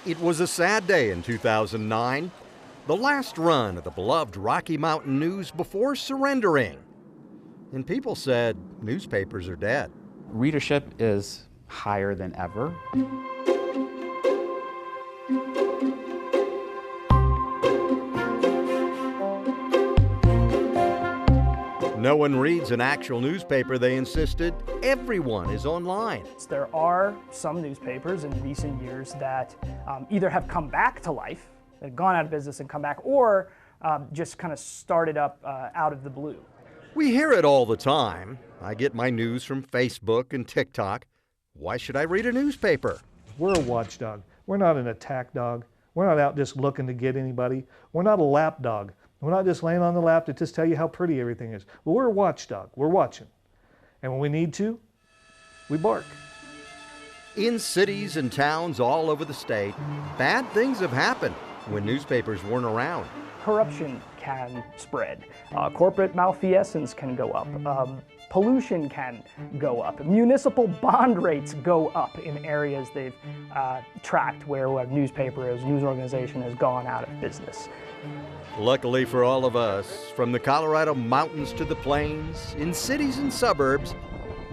It was a sad day in 2009, the last run of the beloved Rocky Mountain News before surrendering. And people said newspapers are dead. Readership is higher than ever. No one reads an actual newspaper, they insisted. Everyone is online. There are some newspapers in recent years that either have come back to life, have gone out of business and come back, or just kind of started up out of the blue. We hear it all the time. I get my news from Facebook and TikTok. Why should I read a newspaper? We're a watchdog. We're not an attack dog. We're not out just looking to get anybody. We're not a lap dog. We're not just laying on the lap to just tell you how pretty everything is. Well, we're a watchdog. We're watching. And when we need to, we bark. In cities and towns all over the state, bad things have happened when newspapers weren't around. Corruption can spread. Corporate malfeasance can go up. Pollution can go up. Municipal bond rates go up in areas they've tracked where a newspaper, a news organization has gone out of business. Luckily for all of us, from the Colorado mountains to the plains, in cities and suburbs,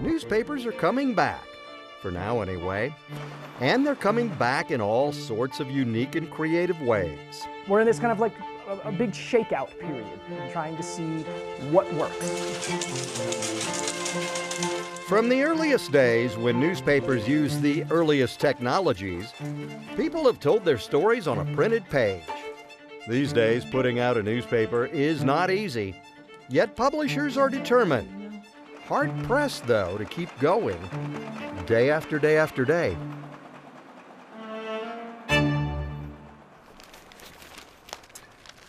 newspapers are coming back, for now anyway. And they're coming back in all sorts of unique and creative ways. We're in this kind of like a big shakeout period, trying to see what works. From the earliest days when newspapers used the earliest technologies, people have told their stories on a printed page. These days, putting out a newspaper is not easy, yet publishers are determined. Hard-pressed, though, to keep going day after day after day.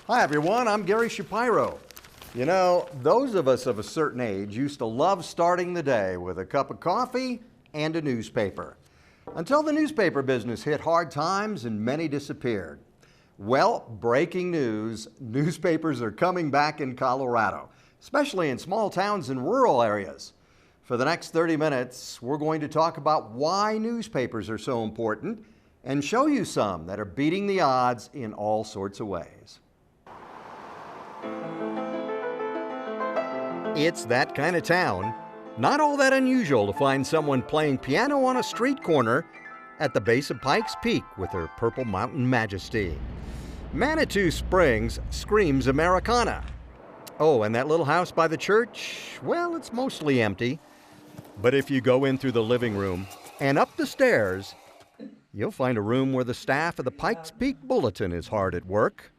Hi, everyone. I'm Gary Shapiro. You know, those of us of a certain age used to love starting the day with a cup of coffee and a newspaper, until the newspaper business hit hard times and many disappeared. Well, breaking news, newspapers are coming back in Colorado, especially in small towns and rural areas. For the next 30 minutes, we're going to talk about why newspapers are so important and show you some that are beating the odds in all sorts of ways. It's that kind of town. Not all that unusual to find someone playing piano on a street corner at the base of Pikes Peak with her Purple Mountain Majesty. Manitou Springs screams Americana. Oh, and that little house by the church, well, it's mostly empty. But if you go in through the living room and up the stairs, you'll find a room where the staff of the Pikes Peak Bulletin is hard at work.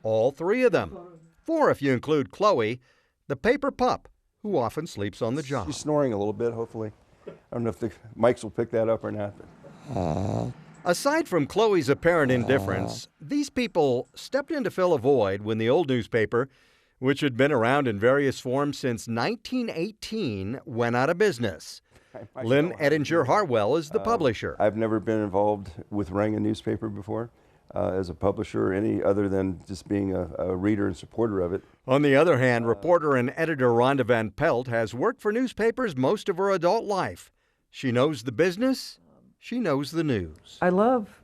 All three of them. 4 if you include Chloe, the paper pup, who often sleeps on the job. She's snoring a little bit, hopefully. I don't know if the mics will pick that up or not. Aside from Chloe's apparent indifference, these people stepped in to fill a void when the old newspaper, which had been around in various forms since 1918, went out of business. Lynn Edinger Harwell is the publisher. I've never been involved with running a newspaper before as a publisher, or any other than just being a reader and supporter of it. On the other hand, reporter and editor Rhonda Van Pelt has worked for newspapers most of her adult life. She knows the business. She knows the news. I love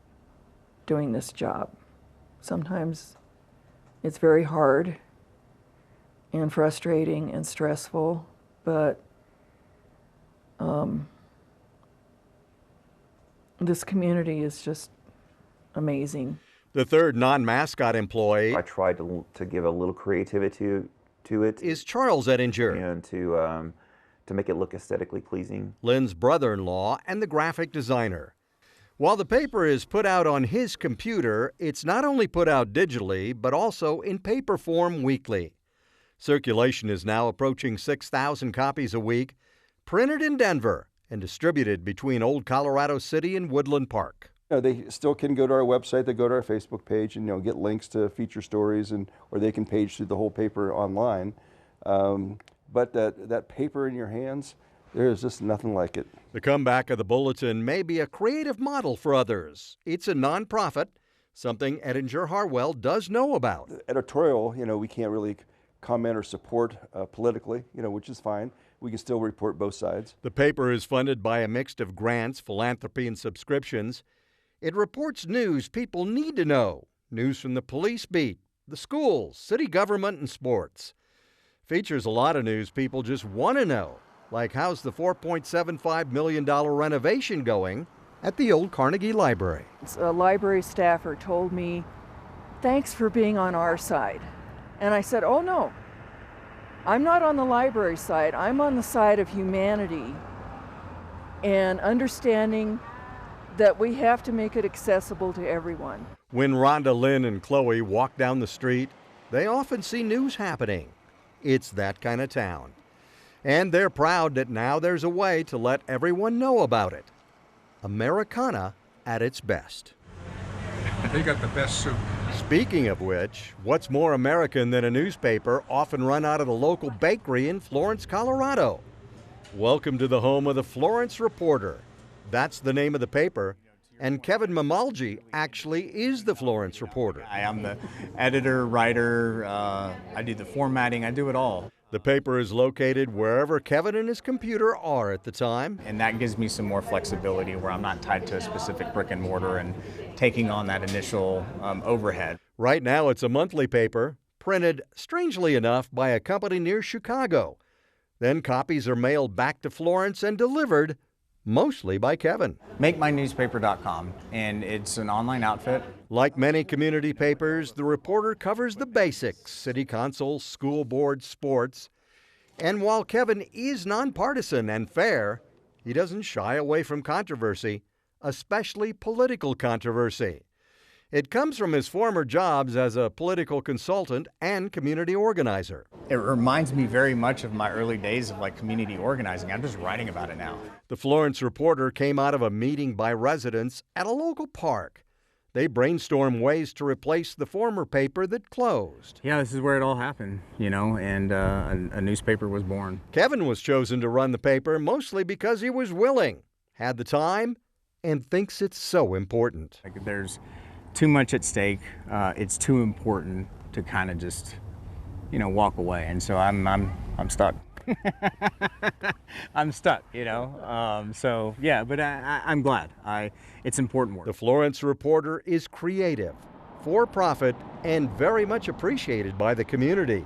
doing this job. Sometimes it's very hard and frustrating and stressful, but this community is just amazing. The third non-mascot employee I tried to give a little creativity to it is Charles Edinger, and to make it look aesthetically pleasing. Lynn's brother-in-law and the graphic designer. While the paper is put out on his computer, it's not only put out digitally, but also in paper form weekly. Circulation is now approaching 6,000 copies a week, printed in Denver and distributed between Old Colorado City and Woodland Park. They still can go to our website, they go to our Facebook page and get links to feature stories, or they can page through the whole paper online. But that paper in your hands, there is just nothing like it. The comeback of the Bulletin may be a creative model for others. It's a nonprofit, something Edinger Harwell does know about. Editorial, we can't really comment or support politically, which is fine. We can still report both sides. The paper is funded by a mix of grants, philanthropy, and subscriptions. It reports news people need to know, news from the police beat, the schools, city government, and sports. Features a lot of news people just want to know, like how's the $4.75 million renovation going at the old Carnegie Library. A library staffer told me, "Thanks for being on our side." And I said, "Oh no, I'm not on the library side. I'm on the side of humanity and understanding that we have to make it accessible to everyone." When Rhonda, Lynn, and Chloe walk down the street, they often see news happening. It's that kind of town. And they're proud that now there's a way to let everyone know about it. Americana at its best. They got the best soup. Speaking of which, what's more American than a newspaper often run out of the local bakery in Florence, Colorado? Welcome to the home of the Florence Reporter. That's the name of the paper. And Kevin Mamalji actually is the Florence Reporter. I am the editor, writer, I do the formatting, I do it all. The paper is located wherever Kevin and his computer are at the time. And that gives me some more flexibility where I'm not tied to a specific brick and mortar and taking on that initial overhead. Right now it's a monthly paper, printed, strangely enough, by a company near Chicago. Then copies are mailed back to Florence and delivered, mostly by Kevin. MakeMyNewspaper.com, and it's an online outfit. Like many community papers, the Reporter covers the basics: city council, school board, sports. And while Kevin is nonpartisan and fair, he doesn't shy away from controversy, especially political controversy. It comes from his former jobs as a political consultant and community organizer. It reminds me very much of my early days of community organizing. I'm just writing about it now. The Florence Reporter came out of a meeting by residents at a local park. They brainstormed ways to replace the former paper that closed. Yeah, this is where it all happened, and a newspaper was born. Kevin was chosen to run the paper mostly because he was willing, had the time, and thinks it's so important. There's too much at stake. It's too important to kind of just, walk away. And so I'm stuck. I'm stuck, So yeah, but I'm glad. It's important work. The Florence Reporter is creative, for-profit, and very much appreciated by the community.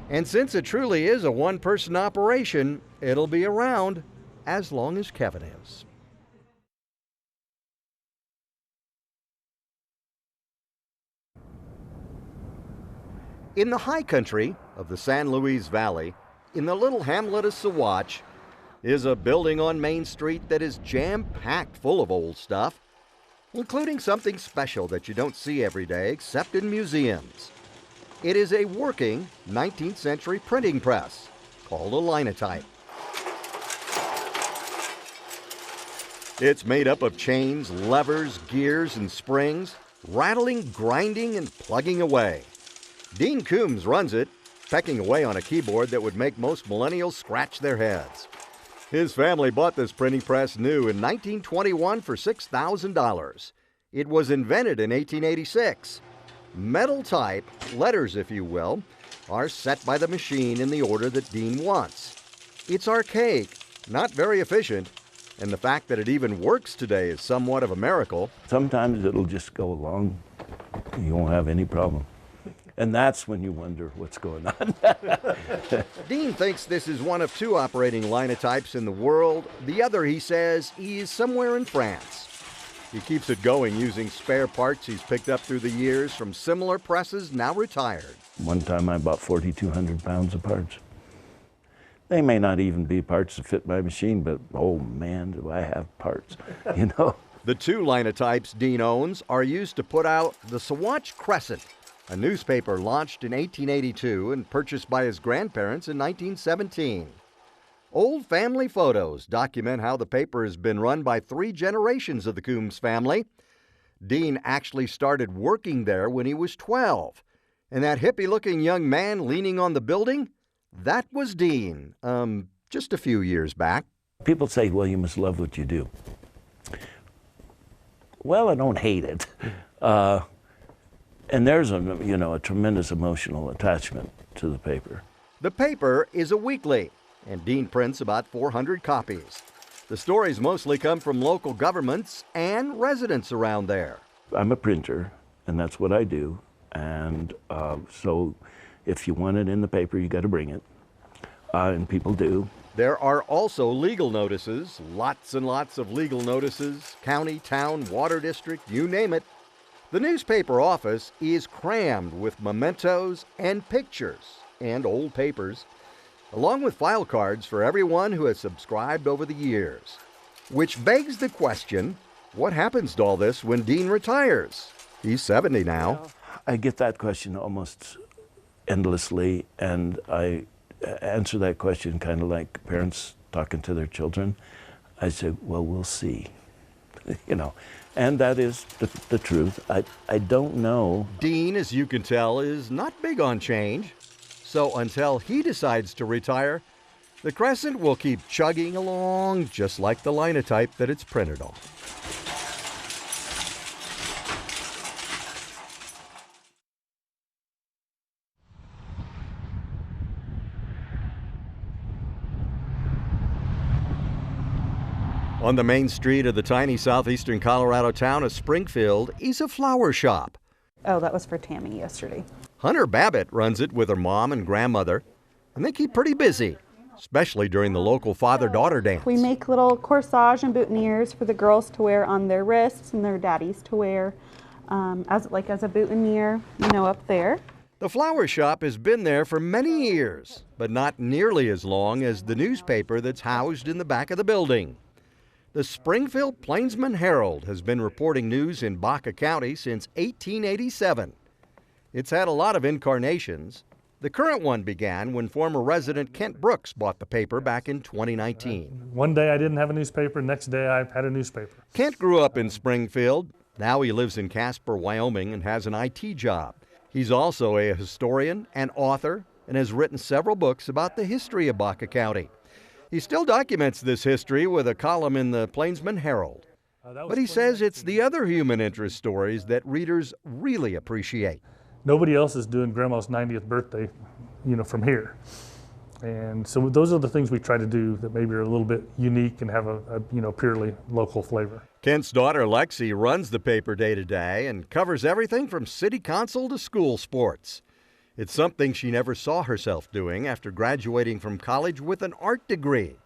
And since it truly is a one-person operation, it'll be around as long as Kevin is. In the high country of the San Luis Valley, in the little hamlet of Saguache, is a building on Main Street that is jam-packed full of old stuff, including something special that you don't see every day except in museums. It is a working 19th century printing press called a linotype. It's made up of chains, levers, gears, and springs, rattling, grinding, and plugging away. Dean Coombs runs it, pecking away on a keyboard that would make most millennials scratch their heads. His family bought this printing press new in 1921 for $6,000. It was invented in 1886. Metal type, letters if you will, are set by the machine in the order that Dean wants. It's archaic, not very efficient, and the fact that it even works today is somewhat of a miracle. Sometimes it'll just go along, you won't have any problem. And that's when you wonder what's going on. Dean thinks this is one of two operating linotypes in the world. The other, he says, he is somewhere in France. He keeps it going using spare parts he's picked up through the years from similar presses now retired. One time I bought 4,200 pounds of parts. They may not even be parts that fit my machine, but oh man, do I have parts, The two linotypes Dean owns are used to put out the Saguache Crescent, a newspaper launched in 1882 and purchased by his grandparents in 1917. Old family photos document how the paper has been run by 3 generations of the Coombs family. Dean actually started working there when he was 12. And that hippie-looking young man leaning on the building, that was Dean, just a few years back. People say, well, you must love what you do. Well, I don't hate it. And there's a tremendous emotional attachment to the paper. The paper is a weekly, and Dean prints about 400 copies. The stories mostly come from local governments and residents around there. I'm a printer, and that's what I do. And so if you want it in the paper, you got to bring it. And people do. There are also legal notices, lots and lots of legal notices, county, town, water district, you name it. The newspaper office is crammed with mementos and pictures and old papers, along with file cards for everyone who has subscribed over the years. Which begs the question, what happens to all this when Dean retires? He's 70 now. I get that question almost endlessly, and I answer that question kind of like parents talking to their children. I say, well, we'll see. You know, and that is the truth. I don't know. Dean, as you can tell, is not big on change. So until he decides to retire, the Crescent will keep chugging along just like the linotype that it's printed on. On the main street of the tiny southeastern Colorado town of Springfield is a flower shop. Oh, that was for Tammy yesterday. Hunter Babbitt runs it with her mom and grandmother, and they keep pretty busy, especially during the local father-daughter dance. We make little corsage and boutonnieres for the girls to wear on their wrists and their daddies to wear as a boutonniere, up there. The flower shop has been there for many years, but not nearly as long as the newspaper that's housed in the back of the building. The Springfield Plainsman Herald has been reporting news in Baca County since 1887. It's had a lot of incarnations. The current one began when former resident Kent Brooks bought the paper back in 2019. One day I didn't have a newspaper, next day I had a newspaper. Kent grew up in Springfield. Now he lives in Casper, Wyoming, and has an IT job. He's also a historian and author and has written several books about the history of Baca County. He still documents this history with a column in the Plainsman Herald. But he says it's the other human interest stories that readers really appreciate. Nobody else is doing Grandma's 90th birthday, from here. And so those are the things we try to do that maybe are a little bit unique and have a purely local flavor. Kent's daughter Lexi runs the paper day to day and covers everything from city council to school sports. It's something she never saw herself doing after graduating from college with an art degree.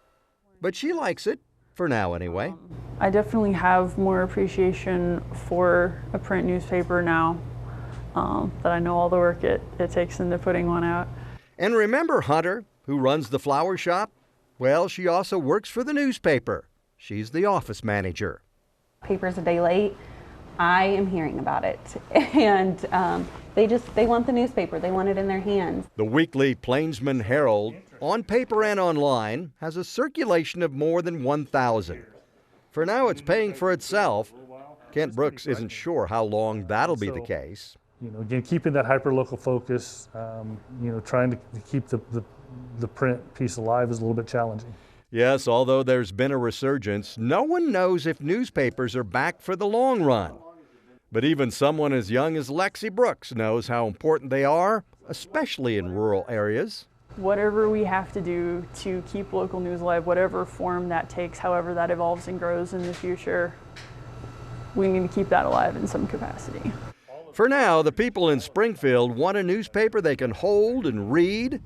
But she likes it, for now anyway. I definitely have more appreciation for a print newspaper now that I know all the work it takes into putting one out. And remember Hunter, who runs the flower shop? Well, she also works for the newspaper. She's the office manager. Paper's a day late. I am hearing about it, and they want the newspaper. They want it in their hands. The weekly Plainsman Herald, on paper and online, has a circulation of more than 1,000. For now, it's paying for itself. Kent Brooks isn't sure how long that'll be the case. Again, keeping that hyper-local focus, trying to keep the print piece alive is a little bit challenging. Yes, although there's been a resurgence, no one knows if newspapers are back for the long run. But even someone as young as Lexi Brooks knows how important they are, especially in rural areas. Whatever we have to do to keep local news alive, whatever form that takes, however that evolves and grows in the future, we need to keep that alive in some capacity. For now, the people in Springfield want a newspaper they can hold and read,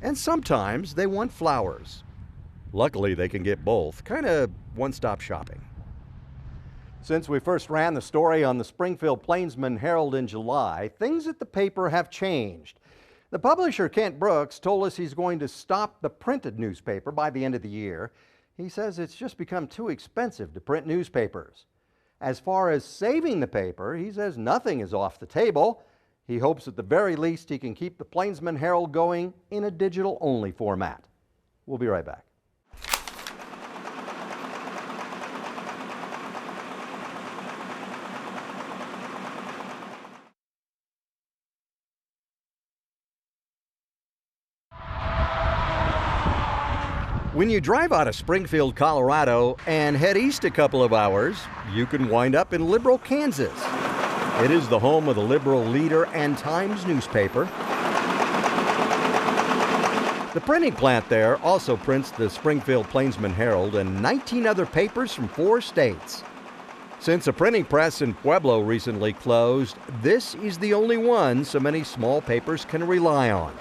and sometimes they want flowers. Luckily, they can get both, kind of one-stop shopping. Since we first ran the story on the Springfield Plainsman Herald in July, things at the paper have changed. The publisher, Kent Brooks, told us he's going to stop the printed newspaper by the end of the year. He says it's just become too expensive to print newspapers. As far as saving the paper, he says nothing is off the table. He hopes at the very least he can keep the Plainsman Herald going in a digital-only format. We'll be right back. When you drive out of Springfield, Colorado, and head east a couple of hours, you can wind up in Liberal, Kansas. It is the home of the Liberal Leader and Times newspaper. The printing plant there also prints the Springfield Plainsman Herald and 19 other papers from 4 states. Since a printing press in Pueblo recently closed, this is the only one so many small papers can rely on.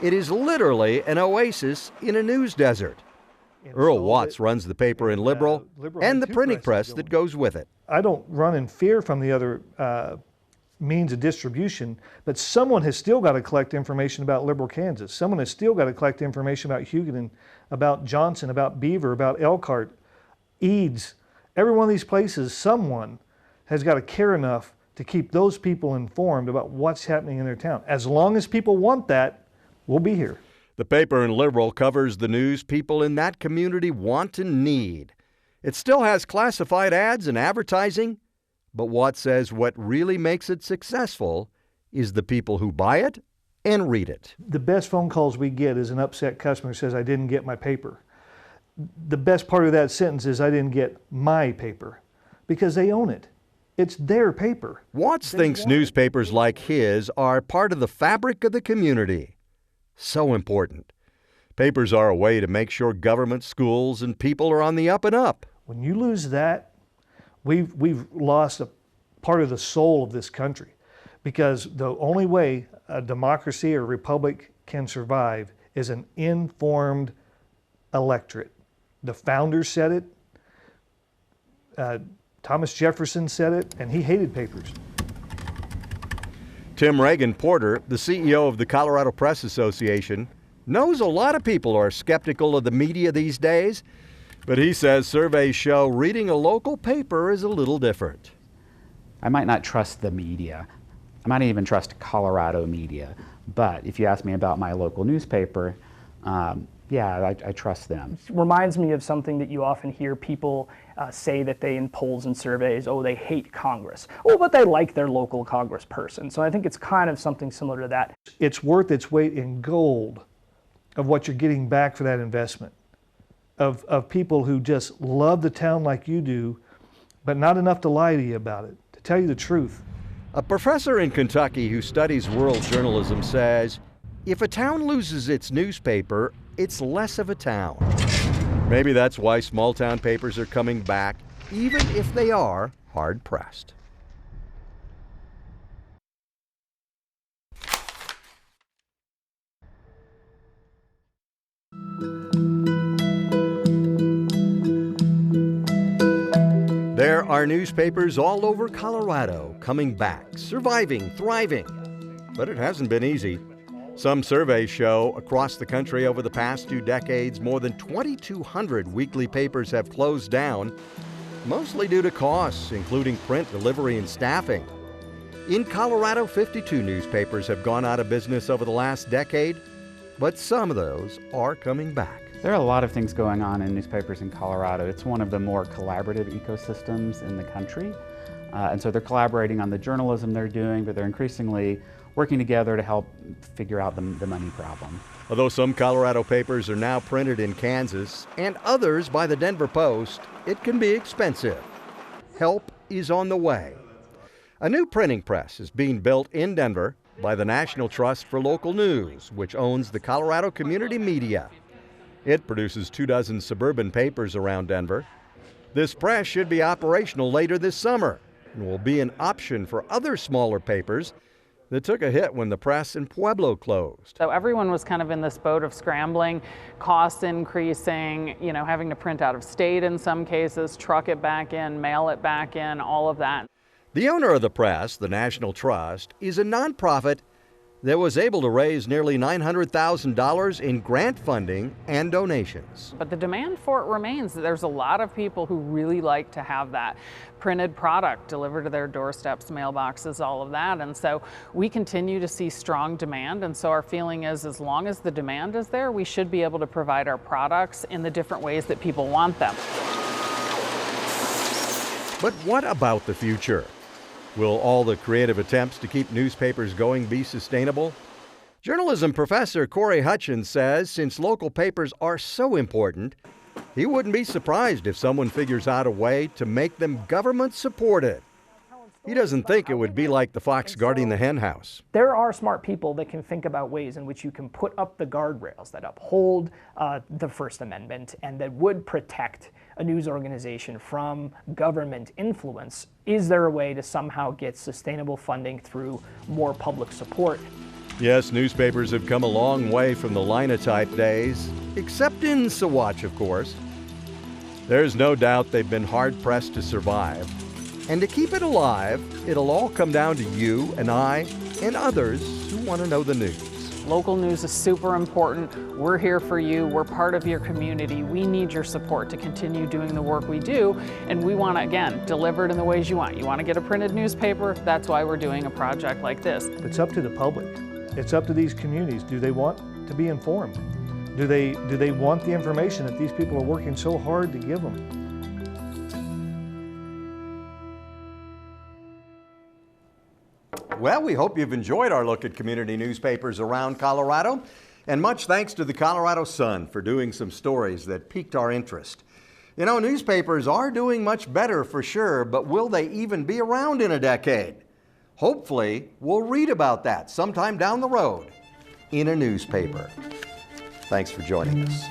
It is literally an oasis in a news desert. Earl Watts runs the paper in Liberal and the printing press that goes with it. I don't run in fear from the other means of distribution, but someone has still got to collect information about Liberal, Kansas. Someone has still got to collect information about Hugoton, about Johnson, about Beaver, about Elkhart, Eads. Every one of these places, someone has got to care enough to keep those people informed about what's happening in their town. As long as people want that, we'll be here. The paper in Liberal covers the news people in that community want and need. It still has classified ads and advertising, but Watts says what really makes it successful is the people who buy it and read it. The best phone calls we get is an upset customer who says, I didn't get my paper. The best part of that sentence is, I didn't get my paper, because they own it. It's their paper. Watts thinks newspapers like his are part of the fabric of the community. So important. Papers are a way to make sure government, schools, and people are on the up and up. When you lose that, we've lost a part of the soul of this country, because the only way a democracy or republic can survive is an informed electorate. The founders said it, Thomas Jefferson said it, and he hated papers. Tim Reagan Porter, the CEO of the Colorado Press Association, knows a lot of people are skeptical of the media these days, but he says surveys show reading a local paper is a little different. I might not trust the media. I might even trust Colorado media. But if you ask me about my local newspaper, yeah, I trust them. It reminds me of something that you often hear people say that they, in polls and surveys, oh, they hate Congress. Oh, but they like their local congressperson. So I think it's kind of something similar to that. It's worth its weight in gold of what you're getting back for that investment, of people who just love the town like you do, but not enough to lie to you about it, to tell you the truth. A professor in Kentucky who studies world journalism says, if a town loses its newspaper, it's less of a town. Maybe that's why small town papers are coming back, even if they are hard-pressed. There are newspapers all over Colorado coming back, surviving, thriving. But it hasn't been easy. Some surveys show across the country over the past 2 decades, more than 2,200 weekly papers have closed down, mostly due to costs, including print, delivery, and staffing. In Colorado, 52 newspapers have gone out of business over the last decade, but some of those are coming back. There are a lot of things going on in newspapers in Colorado. It's one of the more collaborative ecosystems in the country. And so they're collaborating on the journalism they're doing, but they're increasingly working together to help figure out the money problem. Although some Colorado papers are now printed in Kansas and others by the Denver Post, it can be expensive. Help is on the way. A new printing press is being built in Denver by the National Trust for Local News, which owns the Colorado Community Media. It produces 24 suburban papers around Denver. This press should be operational later this summer and will be an option for other smaller papers that took a hit when the press in Pueblo closed. So everyone was kind of in this boat of scrambling, costs increasing, having to print out of state in some cases, truck it back in, mail it back in, all of that. The owner of the press, the National Trust, is a nonprofit that was able to raise nearly $900,000 in grant funding and donations. But the demand for it remains. There's a lot of people who really like to have that printed product delivered to their doorsteps, mailboxes, all of that. And so we continue to see strong demand. And so our feeling is, as long as the demand is there, we should be able to provide our products in the different ways that people want them. But what about the future? Will all the creative attempts to keep newspapers going be sustainable? Journalism professor Corey Hutchins says since local papers are so important, he wouldn't be surprised if someone figures out a way to make them government-supported. He doesn't think it would be like the fox guarding the hen house. There are smart people that can think about ways in which you can put up the guardrails that uphold the First Amendment and that would protect a news organization from government influence. Is there a way to somehow get sustainable funding through more public support? Yes, newspapers have come a long way from the linotype days, except in Saguache, of course. There's no doubt they've been hard-pressed to survive. And to keep it alive, it'll all come down to you and I and others who want to know the news. Local news is super important. We're here for you. We're part of your community. We need your support to continue doing the work we do. And we want to, again, deliver it in the ways you want. You want to get a printed newspaper? That's why we're doing a project like this. It's up to the public. It's up to these communities. Do they want to be informed? Do they want the information that these people are working so hard to give them? Well, we hope you've enjoyed our look at community newspapers around Colorado. And much thanks to the Colorado Sun for doing some stories that piqued our interest. You know, newspapers are doing much better for sure, but will they even be around in a decade? Hopefully, we'll read about that sometime down the road in a newspaper. Thanks for joining us.